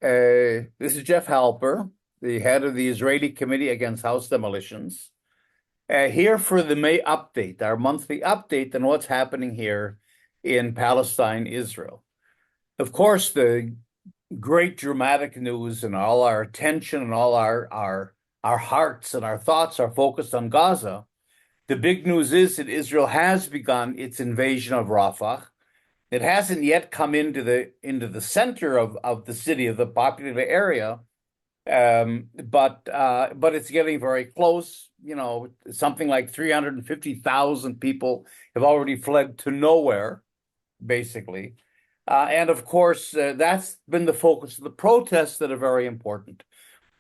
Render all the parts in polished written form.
This is Jeff Halper, the head of the Israeli Committee Against House Demolitions, here for the May update, our monthly update on what's happening here in Palestine, Israel. Of course, the great dramatic news and all our attention and all our hearts and our thoughts are focused on Gaza. The big news is that Israel has begun its invasion of Rafah. It hasn't yet come into the center of the city, of the populated area, but it's getting very close. You know, something like 350,000 people have already fled to nowhere, basically. And of course, that's been the focus of the protests that are very important.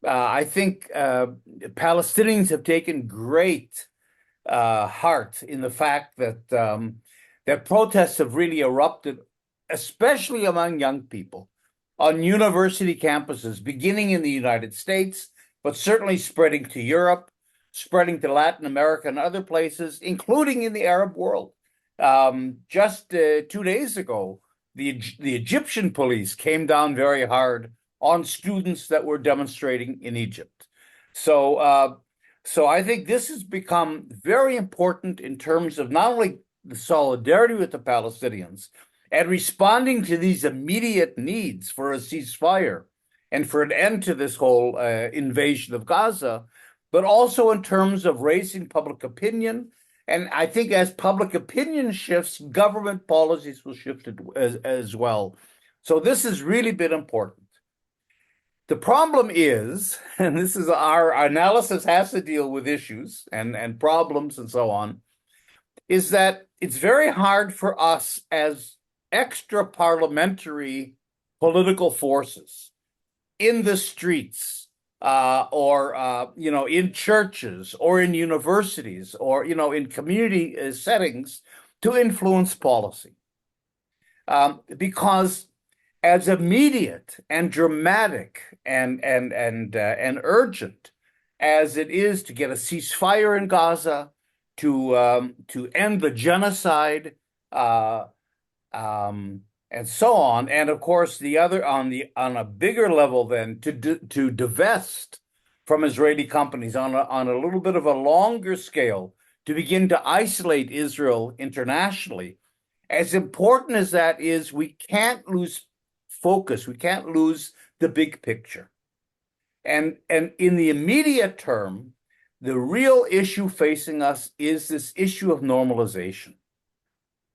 I think Palestinians have taken great heart in the fact that protests have really erupted, especially among young people, on university campuses, beginning in the United States, but certainly spreading to Europe, spreading to Latin America and other places, including in the Arab world. Just 2 days ago, the Egyptian police came down very hard on students that were demonstrating in Egypt. So I think this has become very important in terms of not only the solidarity with the Palestinians and responding to these immediate needs for a ceasefire and for an end to this whole invasion of Gaza, but also in terms of raising public opinion. And I think as public opinion shifts, government policies will shift as well. So this has really been important. The problem is, and this is our analysis has to deal with issues and problems and so on, is that it's very hard for us as extra parliamentary political forces in the streets or in churches or in universities or in community settings to influence policy, because as immediate and dramatic and urgent as it is to get a ceasefire in Gaza, to end the genocide, and so on, and of course the other on a bigger level then to divest from Israeli companies on a little bit of a longer scale to begin to isolate Israel internationally. As important as that is, we can't lose focus. We can't lose the big picture. And in the immediate term, the real issue facing us is this issue of normalization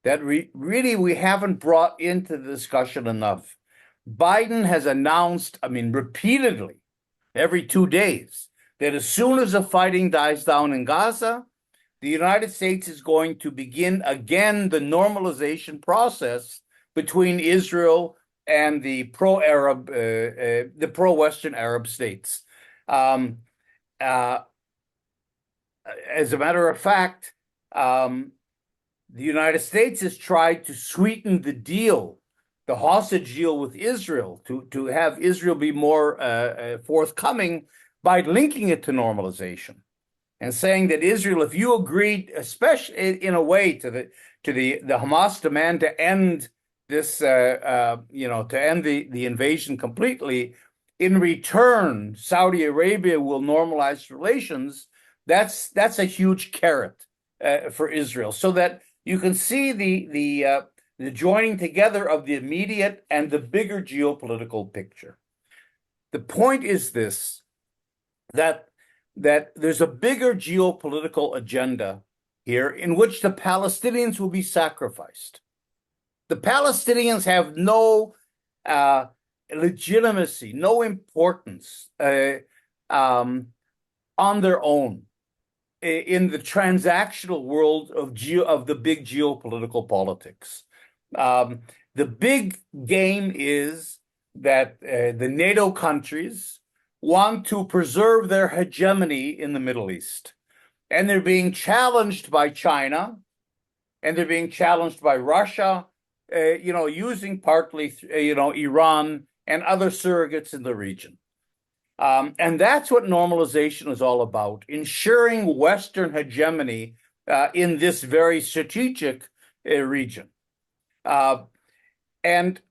that really we haven't brought into the discussion enough. Biden has announced, repeatedly, every 2 days, that as soon as the fighting dies down in Gaza, the United States is going to begin again the normalization process between Israel and the pro-Arab, the pro-Western Arab states. As a matter of fact, the United States has tried to sweeten the deal, the hostage deal with Israel, to have Israel be more forthcoming by linking it to normalization and saying that Israel, if you agreed, especially in a way to the Hamas demand to end this, to end the invasion completely, in return, Saudi Arabia will normalize relations. That's a huge carrot for Israel, so that you can see the joining together of the immediate and the bigger geopolitical picture. The point is this, that there's a bigger geopolitical agenda here in which the Palestinians will be sacrificed. The Palestinians have no legitimacy, no importance on their own in the transactional world of the big geopolitical politics. The big game is that the NATO countries want to preserve their hegemony in the Middle East. And they're being challenged by China, and they're being challenged by Russia, using partly, Iran and other surrogates in the region. And that's what normalization is all about, ensuring Western hegemony in this very strategic region. And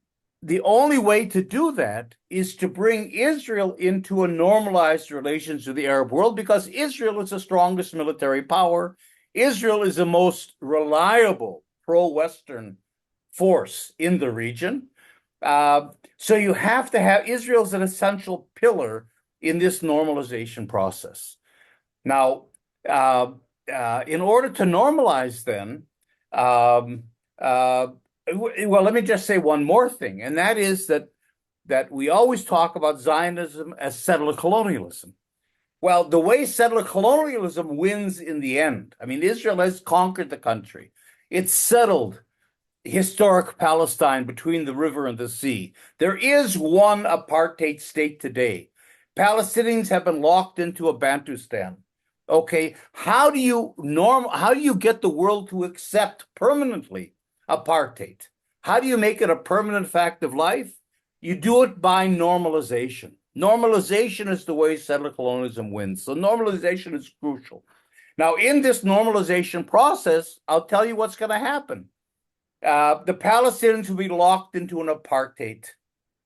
the only way to do that is to bring Israel into a normalized relations with the Arab world, because Israel is the strongest military power. Israel is the most reliable pro-Western force in the region. So you have to have Israel's an essential pillar in this normalization process. Now, in order to normalize, then, well, let me just say one more thing, and that is that we always talk about Zionism as settler colonialism. Well, the way settler colonialism wins in the end, I mean, Israel has conquered the country. It's settled historic Palestine between the river and the sea. There is one apartheid state today. Palestinians have been locked into a Bantustan. Okay, how do you get the world to accept permanently apartheid? How do you make it a permanent fact of life? You do it by normalization. Normalization is the way settler colonialism wins. So normalization is crucial. Now, in this normalization process, I'll tell you what's going to happen. The Palestinians will be locked into an apartheid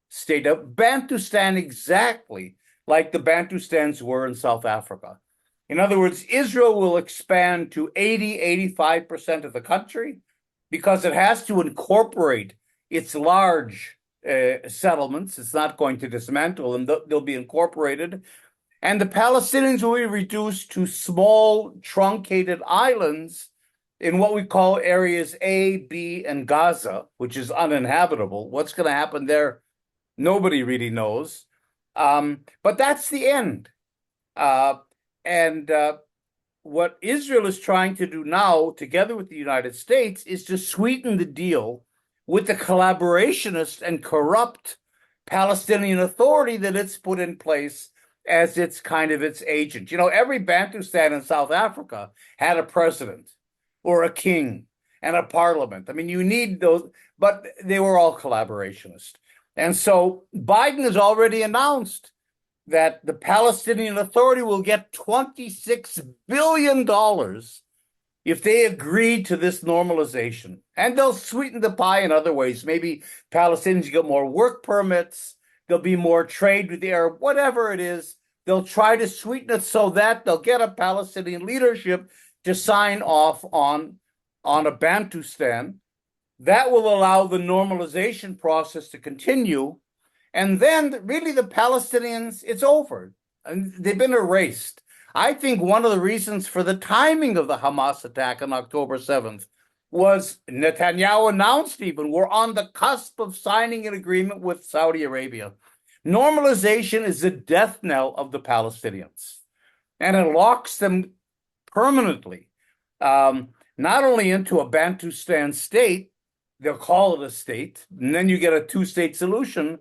state, of Bantustan, exactly like the Bantustans were in South Africa. In other words, Israel will expand to 85% of the country because it has to incorporate its large settlements. It's not going to dismantle them. They'll be incorporated. And the Palestinians will be reduced to small, truncated islands in what we call areas A, B, and Gaza, which is uninhabitable. What's going to happen there, nobody really knows. But that's the end. And what Israel is trying to do now, together with the United States, is to sweeten the deal with the collaborationist and corrupt Palestinian Authority that it's put in place as its agent. You know, every Bantustan in South Africa had a president or a king and a parliament. I mean, you need those, but they were all collaborationists. And so Biden has already announced that the Palestinian Authority will get $26 billion if they agree to this normalization. And they'll sweeten the pie in other ways. Maybe Palestinians get more work permits, there'll be more trade with the Arab, whatever it is. They'll try to sweeten it so that they'll get a Palestinian leadership to sign off on a Bantustan. That will allow the normalization process to continue. And then really the Palestinians, it's over. And they've been erased. I think one of the reasons for the timing of the Hamas attack on October 7th was Netanyahu announced even, we're on the cusp of signing an agreement with Saudi Arabia. Normalization is the death knell of the Palestinians. And it locks them permanently, not only into a Bantustan state, they'll call it a state, and then you get a two-state solution,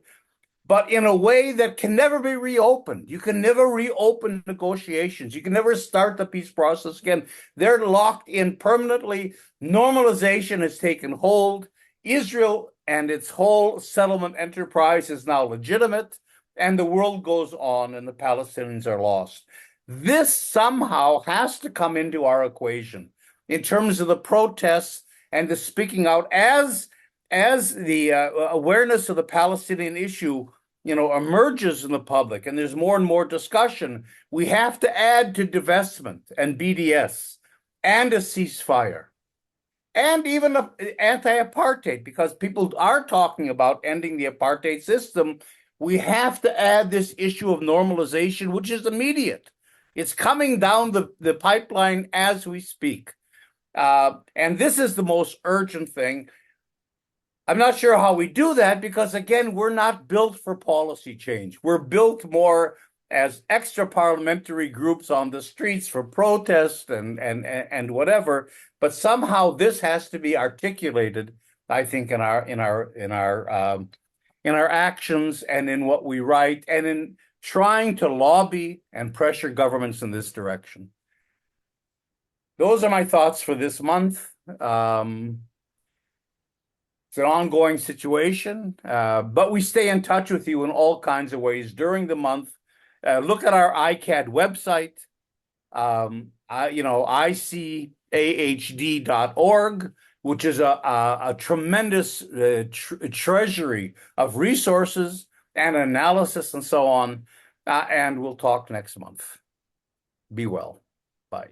but in a way that can never be reopened. You can never reopen negotiations. You can never start the peace process again. They're locked in permanently. Normalization has taken hold. Israel and its whole settlement enterprise is now legitimate, and the world goes on, and the Palestinians are lost. This somehow has to come into our equation in terms of the protests and the speaking out as the awareness of the Palestinian issue, emerges in the public, and there's more and more discussion. We have to add to divestment and BDS and a ceasefire and even anti-apartheid, because people are talking about ending the apartheid system. We have to add this issue of normalization, which is immediate. It's coming down the pipeline as we speak. And this is the most urgent thing. I'm not sure how we do that because, again, we're not built for policy change. We're built more as extra parliamentary groups on the streets for protest and whatever. But somehow this has to be articulated, I think, in our actions and in what we write and in trying to lobby and pressure governments in this direction. Those are my thoughts for this month. It's an ongoing situation, but we stay in touch with you in all kinds of ways during the month. Look at our ICAHD website, ICAHD.org. which is a tremendous treasury of resources and analysis and so on. And we'll talk next month. Be well. Bye.